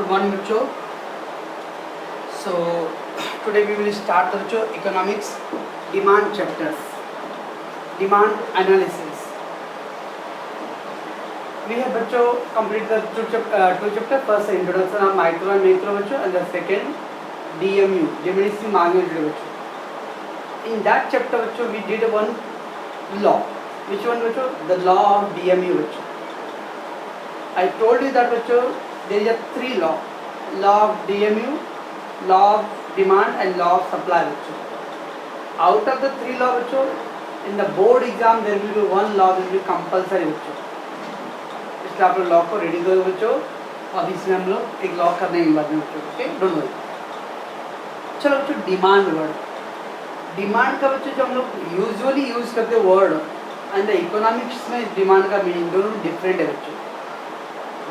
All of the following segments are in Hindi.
Good morning, बच्चों. So today we will start बच्चों economics demand chapters, demand analysis. We have बच्चों complete the two chapter. First introduction of micro and macro बच्चों, and the second DMU, diminished magnitude बच्चों. In that chapter बच्चों we did one law. Which one बच्चों? The law of DMU बच्चों. I told you that बच्चों there is a three law. Law of DMU, law of demand and law of supply बच्चों. Out of the three law बच्चों, in the board exam there will be one law will be compulsory बच्चों. इसलिए आप लोग लॉ को रेडी करो बच्चों. अब इसमें हम लोग एक लॉ करने के बाद में बच्चों, ओके, डोंट वरी. चलो बच्चों, डिमांड वर्ड. डिमांड का बच्चों जो हम लोग यूजुअली यूज करते हैं वर्ड एंड द इकोनॉमिक्स में डिमांड का मीनिंग दोनों डिफरेंट है बच्चों.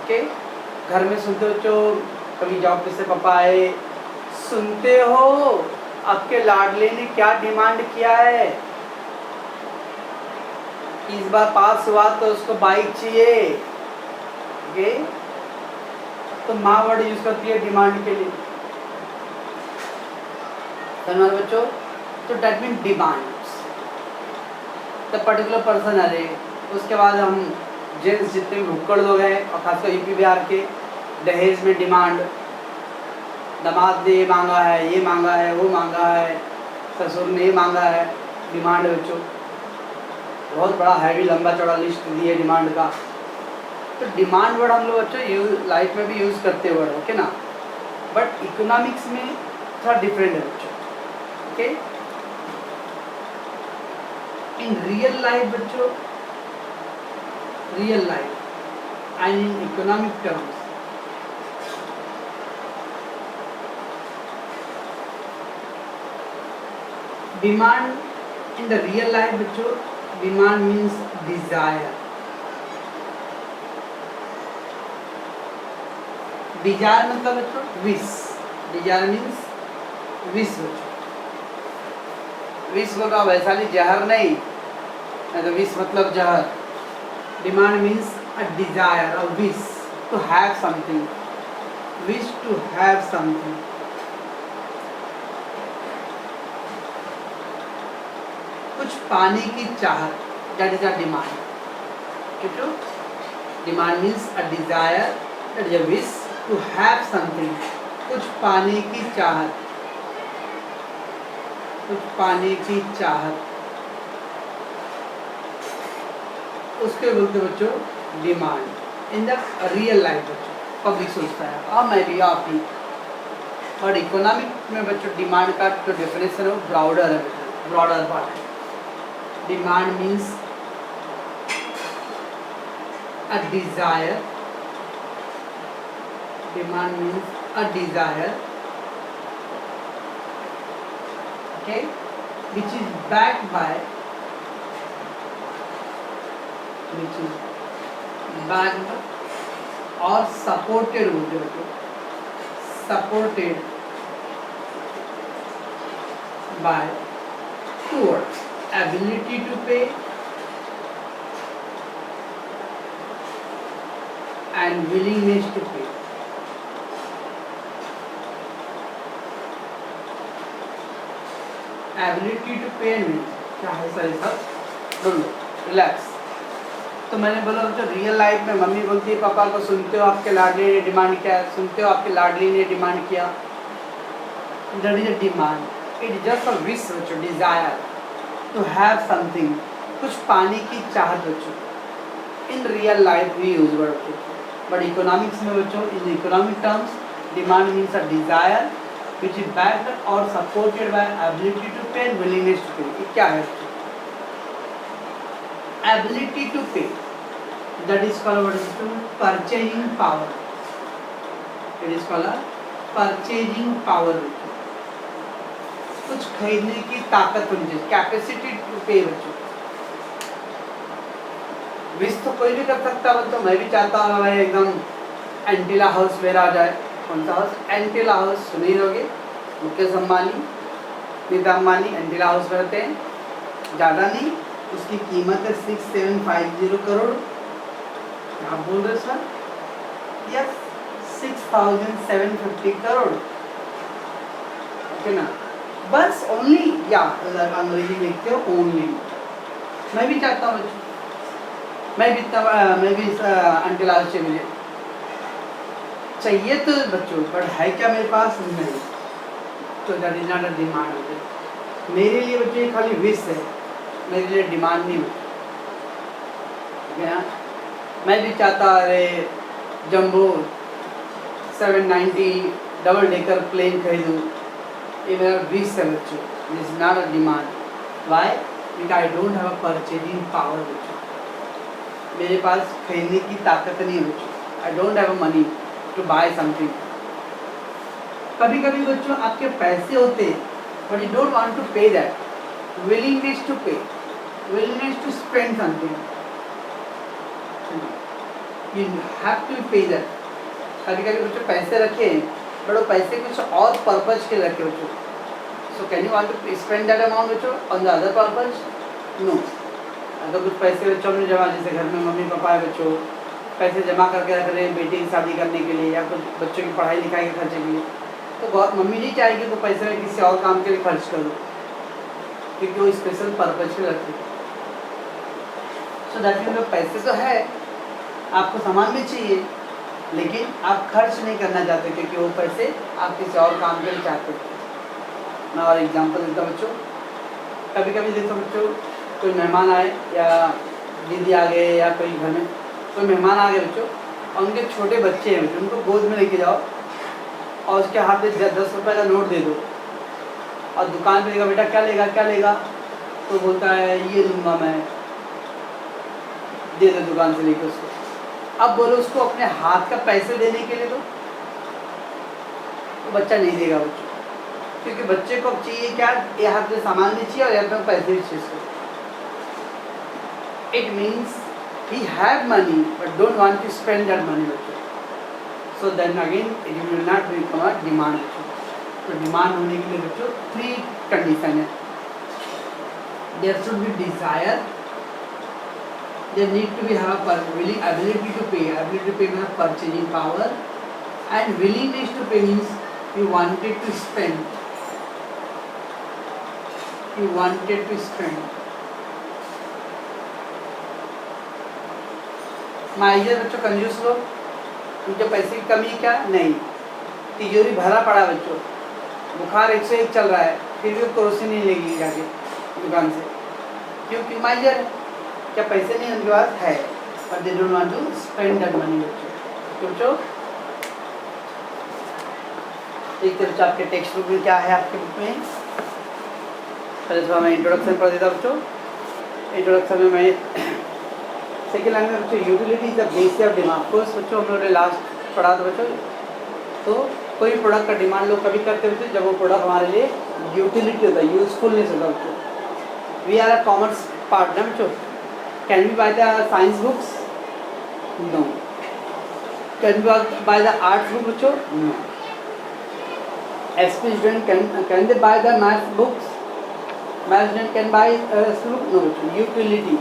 ओके, घर में सुनते हो बच्चों, कभी जॉब पे से पापा आए, सुनते हो आपके लाडले ने क्या डिमांड किया है, इस बार पास हुआ तो उसको बाइक चाहिए. ओके, तो माँ वर्ड यूज करती है डिमांड के लिए. धन्यवाद बच्चों. तो that mean demands the particular person. अरे उसके बाद हम जेंट्स जितने भी भुक्कड़ लोग हैं और खासकर यूपी बिहार के, दहेज में डिमांड, दामाद ने ये मांगा है, ये मांगा है, वो मांगा है, ससुर ने ये मांगा है. डिमांड बच्चों बहुत बड़ा हैवी लंबा चौड़ा लिस्ट दी है डिमांड का. तो डिमांड वर्ड हम लोग बच्चों लाइफ में भी यूज़ करते वर्ड, ओके ना. बट इकोनॉमिक्स में थोड़ा डिफरेंट है बच्चों. ओके, इन रियल लाइफ बच्चों, real life and in economic terms, demand in the real life बच्चों, डिमांड मीन्स डिजायर. डिजायर मतलब बच्चों विश. डिजायर मीन्स विश बच्चों. विश होगा वैसा नहीं, जहर नहीं, तो विश मतलब जहर. Demand means a desire, a wish to have something. Wish to have something. कुछ पाने की चाहत, दैट इज अ डिमांड. ठीक है, demand means a desire, that is a wish to have something. कुछ पाने की चाहत, कुछ पाने की चाहत, उसके बोलते बच्चों demand. In the real life बच्चों पब्लिक सोचता है अब मैं भी आप भी. और इकोनॉमिक में बच्चों डिमांड का जो डेफिनेशन है वो ब्रॉडर है, ब्रॉडर पार्ट है. Demand means a Dzire. Demand means a Dzire, okay, which is backed by, which is backed or supported बोलते हो, supported by two words, ability to pay and willingness to pay. Ability to pay means क्या है सर, सब बोलो रिलैक्स. तो मैंने बोला बच्चों रियल लाइफ में मम्मी बोलती है पापा को, सुनते हो आपके लाडली ने डिमांड किया, सुनते हो आपके लाडली ने डिमांड किया. That is a demand. It is just a wish बच्चों, डिजायर टू हैव समथिंग. कुछ पाने की चाहत बच्चों. In real life we use word. But economics में बच्चों, in economic terms demand means a desire which is backed or supported by ability to pay and willingness to pay. ये क्या है? Ability to pay, that is called what is purchasing power. It is called a purchasing power. कुछ खरीदने की ताकत होनी चाहिए, कैपेसिटी टू पे बच्चों. विश तो कोई भी कर सकता है बच्चों. मैं भी चाहता हूँ मैं एकदम एंटीला हाउस मेरा आ जाए. कौन सा हाउस? एंटीला हाउस. सुनी होगी, मुकेश अंबानी, नीता अंबानी एंटीला हाउस में रहते हैं. ज़्यादा नहीं, उसकी कीमत है 6750 करोड़. आप बोल रहे सर? यस, 6,750 करोड़, ओके ना। बस ओनली, या अंग्रेजी में लिखते हो ओनली। मैं भी चाहता हूँ बच्चों, मैं भी अंटी लालच से मुझे चाहिए तो बच्चों, पर है क्या मेरे पास? नहीं। तो that is not a demand. मेरे लिए बच्चों ये खाली विश है, मेरे लिए डिमांड नहीं होती। मैं भी चाहता अरे जंबो 790 डबल डेकर प्लेन खरीदूँ, ये मेरा विश है बच्चों, this is not a demand. Why? Because I don't have a purchasing power बच्चों, मेरे पास खरीदने की ताकत नहीं है बच्चों। I don't have a money to buy something. कभी कभी बच्चों आपके पैसे होते but you don't want to pay that, willingness to pay, willingness to spend something, you have to pay that। कभी कभी बच्चों पैसे रखे बट वो पैसे कुछ और पर्पज के रखे बच्चों, so can you want to spend that amount बच्चों on the other purpose? No. अगर कुछ पैसे बच्चों हमने जमा, जैसे घर में मम्मी पापा है बच्चों, पैसे जमा करके रख रहे हैं बेटी की शादी करने के लिए या कुछ बच्चों की पढ़ाई लिखाई के खर्चे के लिए, तो मम्मी नहीं चाहेगी तो पैसे में किसी और काम के लिए खर्च करो, क्योंकि वो स्पेशल पर्पज के रखते हैं। सो दैट मीन पैसे तो है, आपको सामान भी चाहिए, लेकिन आप खर्च नहीं करना चाहते क्योंकि वो पैसे आप किसी और काम के लिए चाहते हैं। मैं और एग्जांपल देता हूँ बच्चों, कभी कभी देखो बच्चों, कोई मेहमान आए या दीदी आ गए या कोई घर में कोई मेहमान आ गए बच्चों, और उनके छोटे बच्चे हैं बच्चों, उनको गोद में लेके जाओ और उसके हाथ में 10 रुपये का नोट दे दो, और दुकान पे देगा बेटा क्या लेगा क्या लेगा, तो बोलता है ये लूँगा मैं, दे दो दुकान से लेके उसको। अब बोलो उसको अपने हाथ का पैसे देने के लिए तो बच्चा नहीं देगा बच्चों, क्योंकि बच्चे को चाहिए क्या, ये हाथ में सामान भी चाहिए और यहाँ पे पैसे भी चाहिए। It means he have money but don't want to spend that money बच्चों, so then again it will not become a demand बच्चों। तो डिमांड होने के लिए बच्चों 3 कंडीशन है। there should be desire, there need to be have willing ability to pay means purchasing power, and willingness to pay means you wanted to spend, माइजर बच्चों कंजूस लोग, उनके पैसे की कमी क्या नहीं, तिजोरी भरा पड़ा बच्चों, बुखार 101 चल रहा है फिर भी क्रोसिन नहीं लेगी जाके दुकान से, क्योंकि माइजर है, क्या पैसे नहीं उनके पास है, और they don't want to spend that money बच्चों। बच्चों एक तरफ आपके टेक्स्ट बुक में क्या है, आपके बुक में पहले तो मैं इंट्रोडक्शन पढ़ देता बच्चों। इंट्रोडक्शन में मैं सेकेंड लाइन में बच्चों utility is the basis of demand. Course बच्चों हम लोगों ने लास्ट पढ़ा था बच्चों, तो कोई प्रोडक्ट का डिमांड लोग कभी करते होते जब वो प्रोडक्ट हमारे लिए यूटिलिटी होता है, यूजफुलनेस होता है बच्चों। We are a commerce partner बच्चों, can we buy the science books? No. Can we buy the arts book बच्चों? No. SP student can they buy the maths books? Maths student can buy SP book? No बच्चों। यूटिलिटी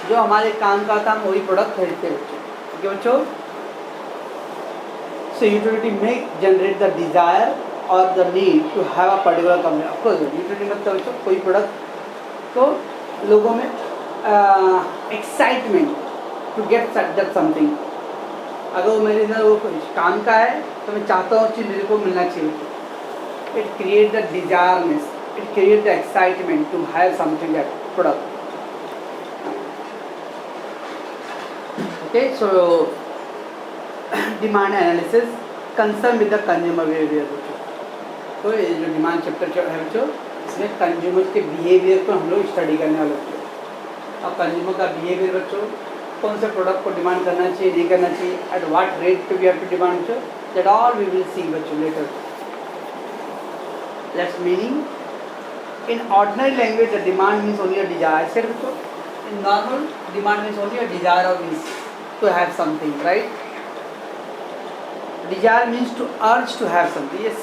जो हमारे काम का था हम वही प्रोडक्ट खरीदते हैं बच्चों, ठीक है बच्चों। सो यूटिलिटी में जनरेट द डिजायर और the need to have a particular company. Of course utility मतलब बच्चों कोई प्रोडक्ट तो लोगों में excitement to get that something, अगर वो मेरे अंदर वो काम का है तो मैं चाहता हूँ चीज़ मेरे को मिलना चाहिए। It create the desireness, it create the excitement to have something that product. Okay, so demand analysis concern with the consumer behavior बच्चों। तो ये जो डिमांड चैप्टर है बच्चों, इसमें कंज्यूमर के बिहेवियर को हम लोग स्टडी करने वाले बच्चों। और कंज्यूमर का बिहेवियर बच्चों, कौन से प्रोडक्ट को डिमांड करना चाहिए नहीं करना चाहिए, at what rate we have to demand बच्चों, that all we will see बच्चों later. That's meaning in ordinary language the demand means only a desire. Said बच्चों in normal demand means only a desire और means to have something, right? Desire means to urge to have something. Yes,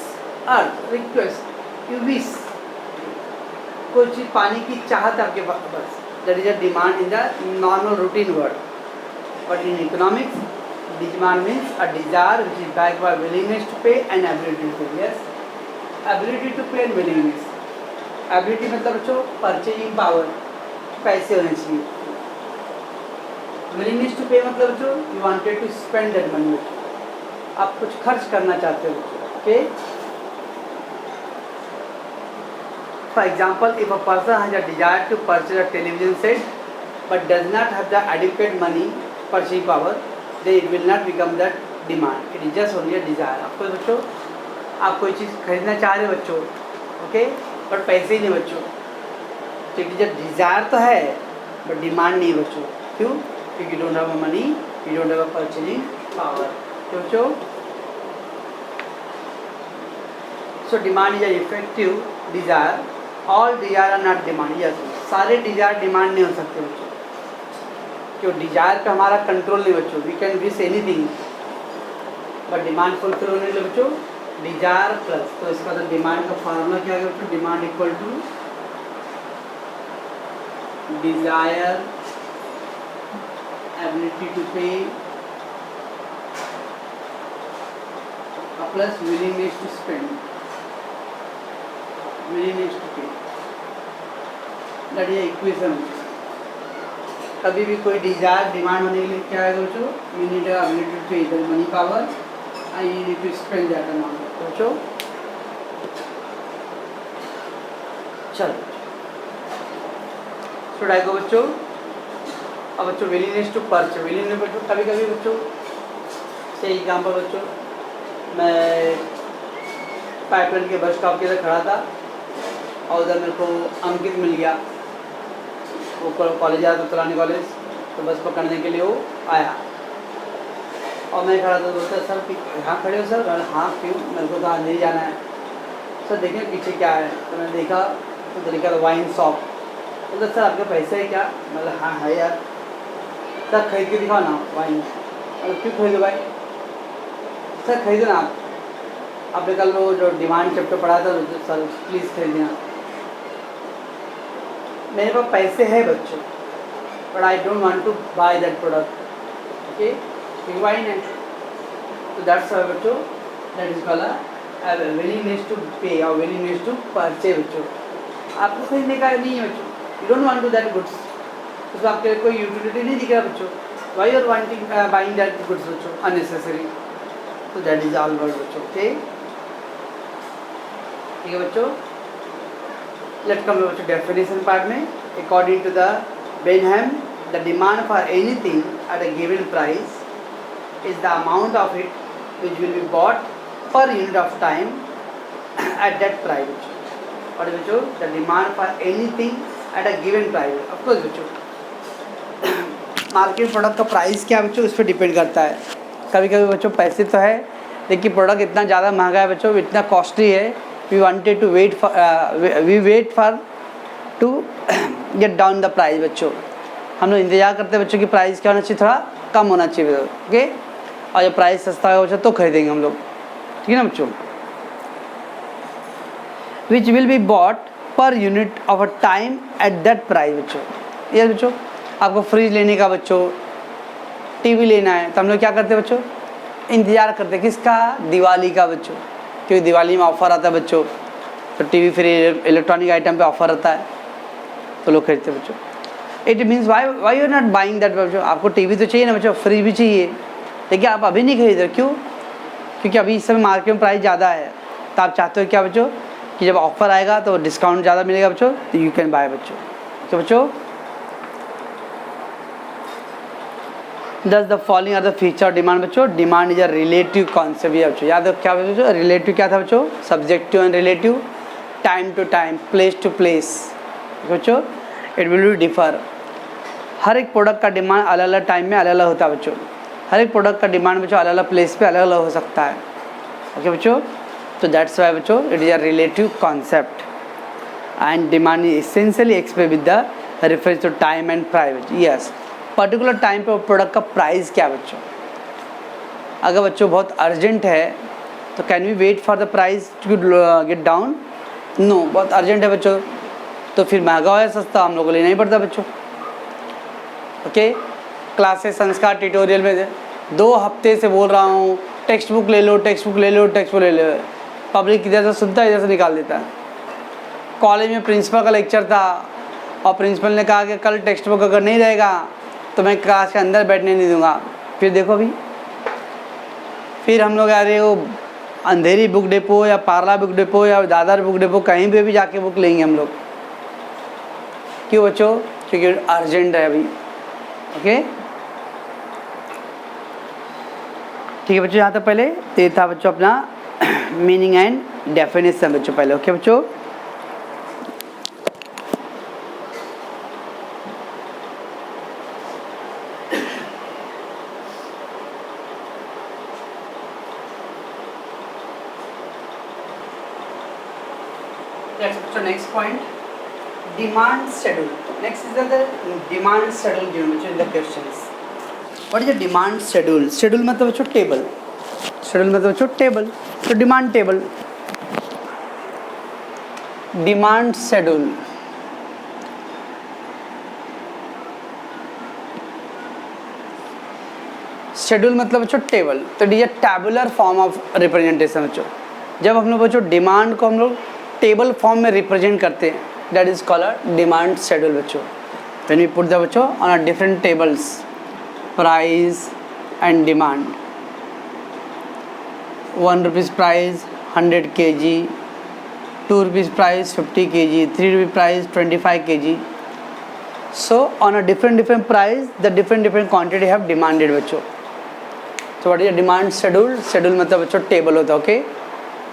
urge, request, you wish, कोई चीज़ पाने की चाहत आपके पास, बस that is a demand in the normal routine word. But in economics demand means a desire which is back by willingness to pay and ability to pay. Yes, ability to pay and willingness. Ability मतलब बच्चों परचेजिंग पावर, पैसे होने चाहिए। विलिंगनेस टू पे मतलब बच्चों you wanted to spend that money, आप कुछ खर्च करना चाहते हो बच्चों। Okay, for example if a person has a desire to purchase a television set but does not have the adequate money purchasing power, then it will not become that demand. It is just only a desire. आपको बच्चों आप कोई चीज़ खरीदना चाह रहे हो बच्चों, ओके, बट पैसे ही नहीं बच्चों, तो इट इज अ डिजायर तो है बट डिमांड नहीं बच्चों। क्यों? क्योंकि don't have money, you don't have purchasing power. तो बच्चों so demand is a effective desire. All desire are not demand. Yes, सारे डिजायर डिमांड नहीं हो सकते बच्चों, क्यों? डिजायर पे हमारा कंट्रोल नहीं बच्चों। We can wish anything but demand fulfil होने के लिए बच्चों डिजायर प्लस, तो इसका तो डिमांड का फार्मूला क्या है बच्चों? Demand equal to desire ability to pay plus willingness to spend, willingness to pay. That is equation. कभी भी कोई डिजायर डिमांड होने के लिए क्या है बच्चों? You need ability to pay the money power and you need to spend that amount. बच्चों चलो शुड आई गो बच्चों। अब बच्चों विलिंगनेस टू परचेज, विलिंगनेस बच्चों कभी कभी बच्चों से एग्जाम्पल बच्चों, मैं पाइपलाइन के बस स्टॉप के इधर खड़ा था और उधर मेरे को अंकित मिल गया, वो कॉलेज आया था तुलानी कॉलेज, तो बस पकड़ने के लिए वो आया और मैं खड़ा था। बोलता सर यहाँ खड़े हो सर? हाँ क्यों? मेरे को तो आज नहीं जाना है। सर देखें पीछे क्या है, तो मैंने देखा तो लिखा था वाइन शॉप। बोलता सर आपके पैसे है क्या? मतलब हाँ है यार। सर खरीद के दिखाओ ना वाइन। मतलब क्यों खरीदो भाई? सर खरीदो ना आप, आपने कल वो जो डिमांड चैप्टर पढ़ा था सर प्लीज़ खरीदना। मेरे पास पैसे है बच्चों but I don't want to buy that product, okay, वाइन है। तो दैट्स व्हाई बच्चों that is called willingness to pay और विलिंगनेस टू परचेज। बच्चों आपको खरीदने का नहीं है बच्चों, you don't want to that goods, उसमें आपके कोई यूटिलिटी नहीं दिख रहा बच्चों, why are wanting buying that goods बच्चों अननेसेसरी। तो दैट इज ऑल वर्ड बच्चों। ओके ठीक है बच्चों, लेट्स कम बच्चों डेफिनेशन पार्ट में। According to the Benham the demand for anything at a given price is the amount of it which will be bought per unit of time at that price. और बच्चों the demand for anything at a given price, of course बच्चों मार्केट प्रोडक्ट का प्राइस क्या बच्चों उस पर डिपेंड करता है। कभी कभी बच्चों पैसे तो है लेकिन प्रोडक्ट इतना ज़्यादा महंगा है बच्चों, इतना कॉस्टली है, we wanted to wait for to get down the price. बच्चों हम लोग इंतजार करते हैं बच्चों की प्राइस क्या होना चाहिए, थोड़ा कम होना चाहिए, ओके, और जब प्राइस सस्ता होगा बच्चों तो खरीदेंगे हम लोग, ठीक है ना बच्चों। Which will be bought per unit of a time at that price. बच्चों ये बच्चों आपको फ्रिज लेने का बच्चों, टीवी लेना है, तो हम लोग क्या करते हैं बच्चों, इंतज़ार करते हैं किसका, दिवाली का बच्चों, क्योंकि दिवाली में ऑफ़र आता है बच्चों, तो टीवी फ्रिज इलेक्ट्रॉनिक आइटम पे ऑफ़र आता है तो लोग खरीदते हैं बच्चों। It means why you not buying that बच्चों, आपको टीवी तो चाहिए ना बच्चों, फ्रिज भी चाहिए, लेकिन आप अभी नहीं खरीद रहे, क्यों? क्योंकि अभी इस समय मार्केट में प्राइस ज़्यादा है, तो आप चाहते हो क्या बच्चों कि जब ऑफर आएगा तो डिस्काउंट ज़्यादा मिलेगा बच्चों, तो यू कैन बाय बच्चों। तो बच्चों thus the following are the feature demand. बच्चों demand is a relative concept. ये बच्चों याद क्या बच्चों, रिलेटिव क्या था बच्चों, subjective and relative, time to time, place to place. बच्चों इट विल बी डिफर, हर एक प्रोडक्ट का डिमांड अलग अलग टाइम में अलग अलग होता है बच्चों, हर एक प्रोडक्ट का डिमांड बच्चों अलग अलग प्लेस पे अलग अलग हो सकता है, ओके बच्चों। तो दैट्स वाई बच्चों it is a relative concept and demand is essentially express with the reference to time and price. Yes, particular time पे प्रोडक्ट का प्राइस क्या बच्चों, अगर बच्चों बहुत अर्जेंट है तो can we wait for the price to get down, no, बहुत अर्जेंट है बच्चों तो फिर महंगा हो या सस्ता हम लोग को लेना ही पड़ता बच्चों, ओके। क्लासेस संस्कार ट्यूटोरियल में 2 हफ्ते से बोल रहा हूँ टेक्स्ट बुक ले लो, टेक्स्ट बुक ले लो, टेक्स्ट बुक ले लो। पब्लिक इधर से सुनता है, इधर से निकाल देता है। कॉलेज में प्रिंसिपल का लेक्चर था और प्रिंसिपल ने कहा कि कल टेक्स्ट बुक अगर नहीं रहेगा तो मैं क्लास के अंदर बैठने नहीं दूंगा। फिर देखो अभी, फिर हम लोग अरे वो अंधेरी बुक डिपो या पार्ला बुक डिपो या दादर बुक डिपो कहीं पे भी जाके बुक लेंगे हम लोग। क्यों बच्चों? क्योंकि अर्जेंट है अभी। ओके ठीक है बच्चों, यहाँ तक पहले तो ये था बच्चों अपना मीनिंग एंड डेफिनेशन बच्चों पहले। ओके बच्चों, so next point, demand schedule. Next is the demand schedule given which is the questions. What is the demand schedule? Schedule मतलब बच्चों टेबल, schedule मतलब बच्चों टेबल, तो demand table, demand schedule. Schedule मतलब बच्चों टेबल, तो D tabular form of representation बच्चों। जब हम लोग बच्चों डिमांड को हम लोग टेबल फॉर्म में रिप्रेजेंट करते हैं, that is called demand schedule बच्चों। व्हेन वी पुट द बच्चों on a different tables, price and demand, 1 rupees price 100 kg, 2 rupees price 50 kg, 3 rupees price 25 kg. So on a different price, the different quantity have demanded बच्चों। So what is a demand schedule? Schedule मतलब बच्चों टेबल होता है। ओके,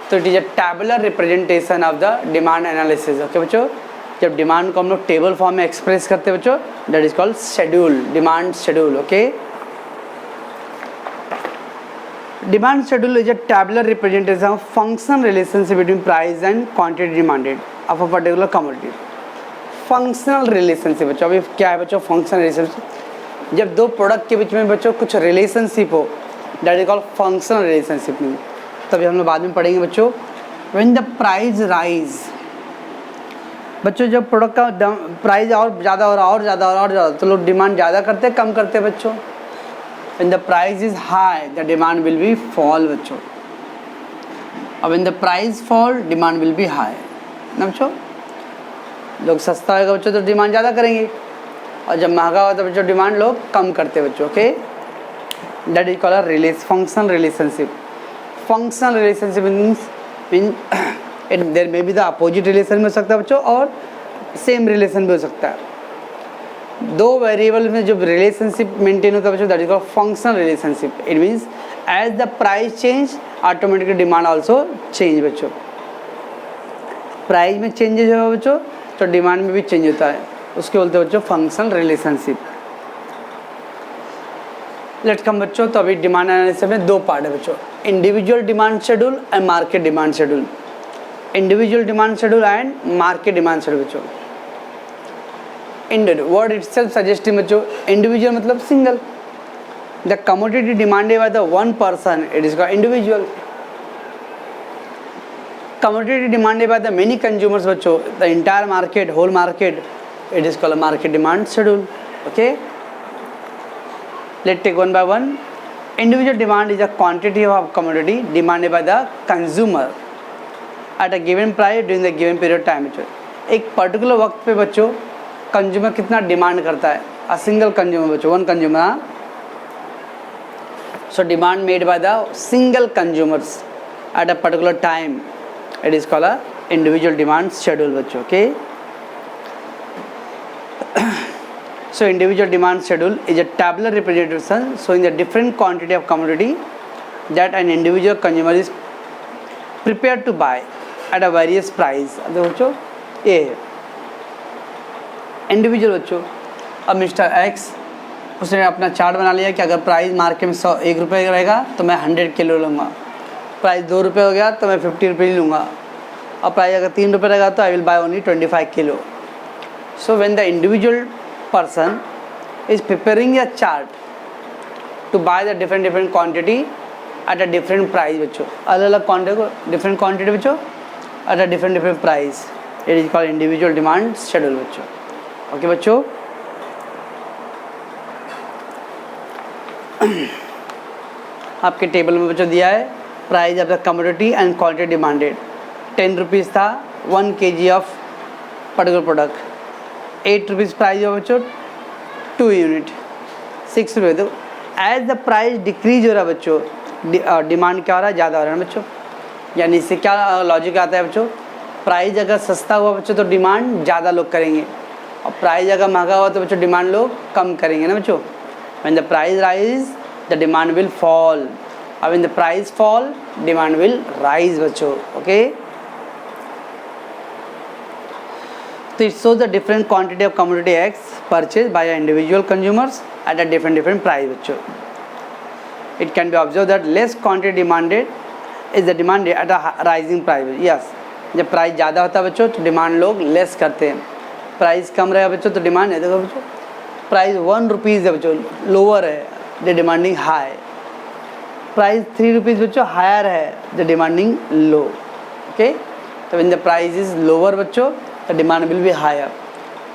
तो it is a tabular representation of the demand analysis. Okay बच्चों, जब डिमांड को हम लोग टेबल फॉर्म में एक्सप्रेस करते हैं बच्चों, that is called schedule, demand schedule. Okay, demand schedule is a tabular representation of functional relationship between price and quantity demanded of a particular commodity. Functional relationship बच्चों, अभी क्या है बच्चों फंक्शनल रिलेशनशिप? जब दो प्रोडक्ट के बीच में बच्चों कुछ रिलेशनशिप हो, that is called functional relationship में। तभी हम लोग बाद में पढ़ेंगे बच्चों। व्हेन द प्राइस राइज, बच्चों जब प्रोडक्ट का प्राइस और ज़्यादा हो रहा और ज़्यादा हो रहा और ज़्यादा, तो लोग डिमांड ज़्यादा करते कम करते बच्चों। When the price is high the demand will B fall बच्चों, और when the price fall demand will B high ना बच्चों। लोग सस्ता होगा बच्चों तो डिमांड ज़्यादा करेंगे, और जब महंगा होता है बच्चों डिमांड लोग कम करते बच्चों। Okay, that is called functional relationship. Functional relationship mean there may be the opposite relation में हो सकता है बच्चों, और सेम रिलेशन भी हो सकता है। दो वेरिएबल में जब रिलेशनशिप मेंटेन होता है बच्चों, that is called functional relationship. It means as the price change automatically demand also change बच्चों। प्राइस में चेंजेस होगा बच्चों तो डिमांड में भी चेंज होता है, उसके बोलते हैं बच्चों फंक्शनल रिलेशनशिप। लेट्स कम बच्चों, तो अभी डिमांड एनालिसिस में दो पार्ट है बच्चों, individual demand schedule and market demand schedule. Individual demand schedule and market demand schedule बच्चों। इंडिविजुअल वर्ड इटसेल्फ सजेस्टिंग बच्चों, इंडिविजुअल मतलब single, the commodity demanded by the one person, it is called individual. commodity demanded by the many consumers बच्चों, the entire market, whole market, it is called a market demand schedule. Okay, let's take one by one. Individual demand is a quantity of commodity demanded by the consumer at a given price during the given period of time बच्चों। एक पर्टिकुलर वक्त पे बच्चों कंज्यूमर कितना डिमांड करता है, अ सिंगल कंज्यूमर बच्चों, one consumer. So demand made by the single consumers at a particular time, it is called a individual demand schedule बच्चों। Okay, so individual demand schedule is a tabular representation showing the different quantity of commodity that an individual consumer is prepared to buy at a various price। अब बच्चों ये है इंडिविजुअल बच्चों। अब मिस्टर एक्स उसने अपना चार्ट बना लिया कि अगर प्राइस मार्केट में 1 रुपये रहेगा तो मैं 100 किलो लूँगा, प्राइस 2 रुपये हो गया तो मैं 50 रुपये लूँगा, और प्राइस अगर 3 रुपये रहेगा तो I will buy only 25 kilo. So when the individual person is preparing a chart to buy the different quantity at a different price बच्चों, अलग अलग क्वांटिटी को डिफरेंट क्वांटिटी बच्चों at a different price, it is called individual demand schedule बच्चों। ओके बच्चों, आपके टेबल में बच्चों दिया है price of the commodity and quantity demanded. 10 rupees था 1 kg of particular product. 8 rupees price है बच्चों 2 यूनिट। 6 रुपये। तो एज द प्राइस डिक्रीज हो रहा है बच्चों, डिमांड क्या हो रहा है, ज़्यादा हो रहा है बच्चों। यानी इससे क्या लॉजिक आता है बच्चों, प्राइस अगर सस्ता हुआ बच्चों तो डिमांड ज़्यादा लोग करेंगे, और प्राइस अगर महंगा हुआ तो बच्चों डिमांड लोग कम करेंगे ना बच्चों। When the price rise the demand will fall, और when the price fall demand will rise बच्चों। ओके, तो it shows the different quantity of commodity X purchased by individual consumers at a different price बच्चों। It can be observed that less quantity demanded is the demand at a rising price। Yes, जब प्राइस ज़्यादा होता है बच्चों तो डिमांड लोग लेस करते हैं, प्राइस कम रहेगा बच्चों तो डिमांड है। देखो बच्चों प्राइस 1 रुपीज़ है बच्चों, लोअर है, the demanding high. Price 3 rupees बच्चों हायर है, द डिमांडिंग लो। ओके, तो when the price is lower बच्चों the demand will be higher,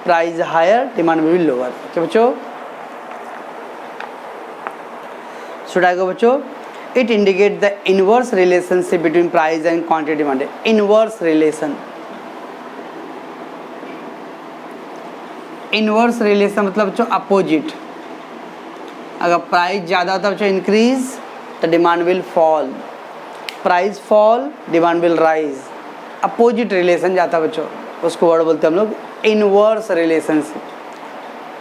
price higher demand will be lower। okay बच्चों, should I go बच्चों, it indicates the inverse relationship between price and quantity demanded। inverse relation, inverse relation मतलब बच्चों अपोजिट। अगर प्राइस ज़्यादा होता है बच्चों इंक्रीज तो demand will fall, price fall demand will rise. Opposite relation जाता है बच्चों, उसको वर्ड बोलते हैं हम लोग इनवर्स रिलेशनशिप।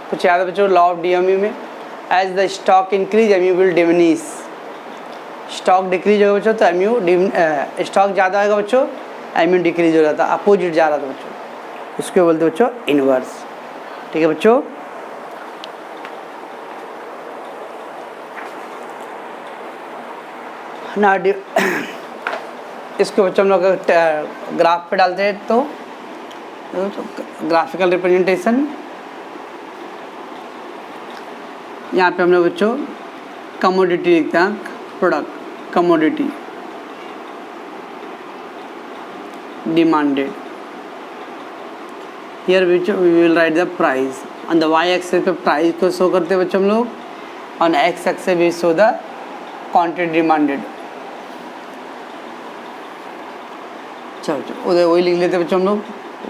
कुछ याद है बच्चों लॉ ऑफ DMU में, as the stock increase MU will diminish. Stock decrease होगा बच्चों तो MU, स्टॉक ज़्यादा होगा बच्चों MU डिक्रीज हो रहा था, अपोजिट जा रहा था बच्चों, उसको बोलते बच्चों इनवर्स। ठीक है बच्चों, ना इसको बच्चों हम लोग ग्राफ पे डालते हैं तो ग्राफिकल रिप्रेजेंटेशन, यहाँ पे हम लोग बच्चों कमोडिटी लिखते हैं, product commodity demanded. Here we will write the price on the y axis पे प्राइस को शो करते हैं बच्चों हम लोग, on x axis we show the quantity demanded. चलो उधर वही लिख लेते बच्चों हम लोग,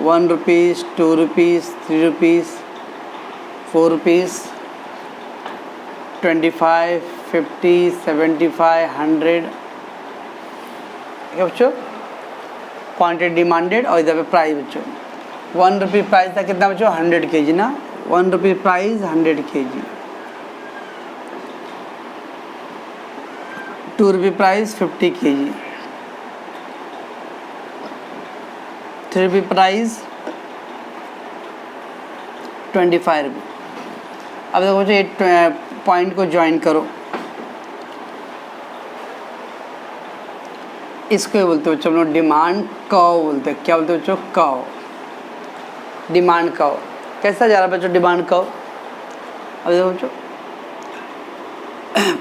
1 रुपीज़ 2 रुपीज़ 3 रुपीज़ 4 रुपीज़ 25 50 75 100। ठीक है बच्चों, क्वांटिटी डिमांडेड और इधर पे प्राइस बच्चों। 1 रुपये प्राइस था कितना बच्चों 100 kg ना, 1 रुपये प्राइस 100 kg। 2 रुपये प्राइस 50 kg। 3 रुपये प्राइस 25 रुपये। अब देखो बच्चों ये पॉइंट को ज्वाइन करो, इसको बोलते हो बच्चों हम लोग डिमांड कर्व बोलते हैं। क्या बोलते हो बच्चों, कर्व, डिमांड कर्व। कैसा जा रहा है बच्चों डिमांड कर्व। अब देखो बच्चों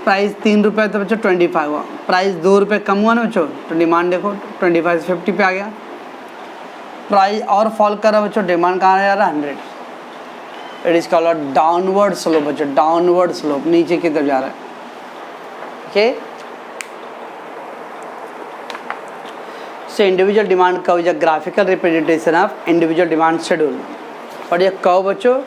प्राइस 3 रुपये तो बच्चों 25 हुआ, प्राइस 2 रुपये कम हुआ ना बच्चों तो डिमांड देखो 25 से 50 पे आ गया। प्राइस और फॉल कर रहा है बच्चों, डिमांड कहाँ जा रहा है 100। It is called downward slope बच्चों, डाउनवर्ड स्लोप, नीचे की तरफ जा रहा है। Okay, so individual demand curve is a graphical representation of individual demand schedule. और ये कर्व बच्चों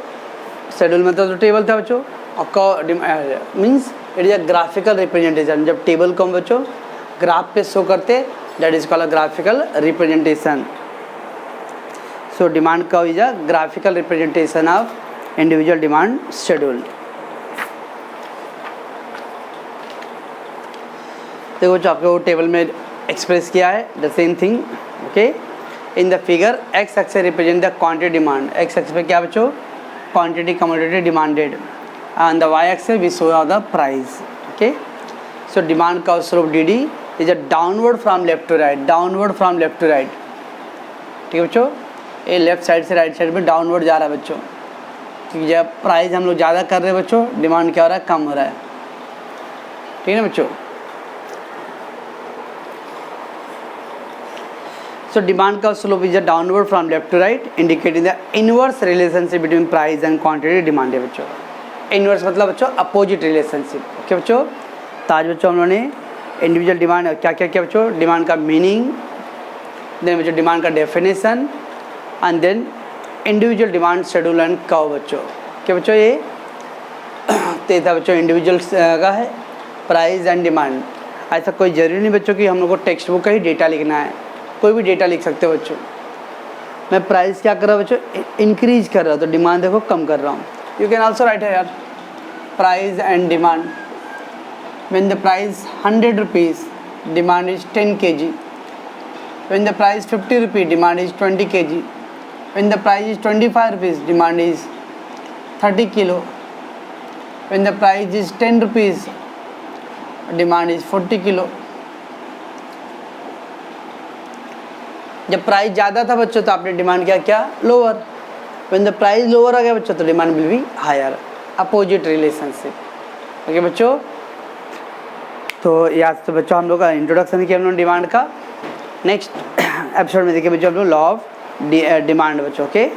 शेड्यूल में तो टेबल था बच्चों, और curve means it is a graphical representation. जब टेबल को हम बच्चों ग्राफ पे शो करते that is called a graphical representation. So demand curve is a graphical representation of individual demand schedule। देखो जो आपको टेबल में एक्सप्रेस किया है the same thing. Okay, in the figure x axis represent the quantity demand. x axis पे क्या बच्चों quantity commodity demanded, and the y axis we show the price. Okay, so demand curve slope DD is a downward from left to right, downward from left to right. ठीक है बच्चों, ये लेफ्ट साइड से राइट साइड में डाउनवर्ड जा रहा है बच्चों, क्योंकि जब प्राइस हम लोग ज़्यादा कर रहे हैं बच्चों डिमांड क्या हो रहा है कम हो रहा है। ठीक है ना बच्चों, सो डिमांड का slope is a downward from left to right indicating the inverse relationship between price and quantity demand है बच्चों। इनवर्स मतलब बच्चों अपोजिट रिलेशनशिप। ओके बच्चों, तो आज बच्चों हम लोगों ने इंडिविजुअल डिमांड क्या क्या किया बच्चों, डिमांड का मीनिंग, देन बच्चों डिमांड का definition and then individual demand schedule and curve बच्चों। क्या बच्चों ये था बच्चों इंडिविजुअल का है प्राइस एंड डिमांड। ऐसा कोई ज़रूरी नहीं बच्चों कि हम लोग को टेक्स्ट बुक का ही डेटा लिखना है, कोई भी डेटा लिख सकते हो बच्चों। मैं प्राइस क्या कर रहा हूँ बच्चों, इंक्रीज कर रहा हूँ, तो डिमांड देखो कम कर रहा हूँ। यू कैन ऑल्सो राइट है यार price and demand. When the price 100 rupees demand is 10 kg, when the price 50 rupees demand is 20 kg, when the price is 25 rupees demand is 30 kilo, when the price is 10 rupees demand is 40 kilo। जब प्राइस ज़्यादा था बच्चों तो आपने डिमांड क्या lower, when the price lower आ गया बच्चों तो demand will be higher, opposite relationship. Okay बच्चों, तो याद तो बच्चों हम लोग का इंट्रोडक्शन किया हम लोग डिमांड का। नेक्स्ट एपिसोड में देखिए बच्चों हम लोग लॉ ऑफ डिमांड बच्चों। ओके।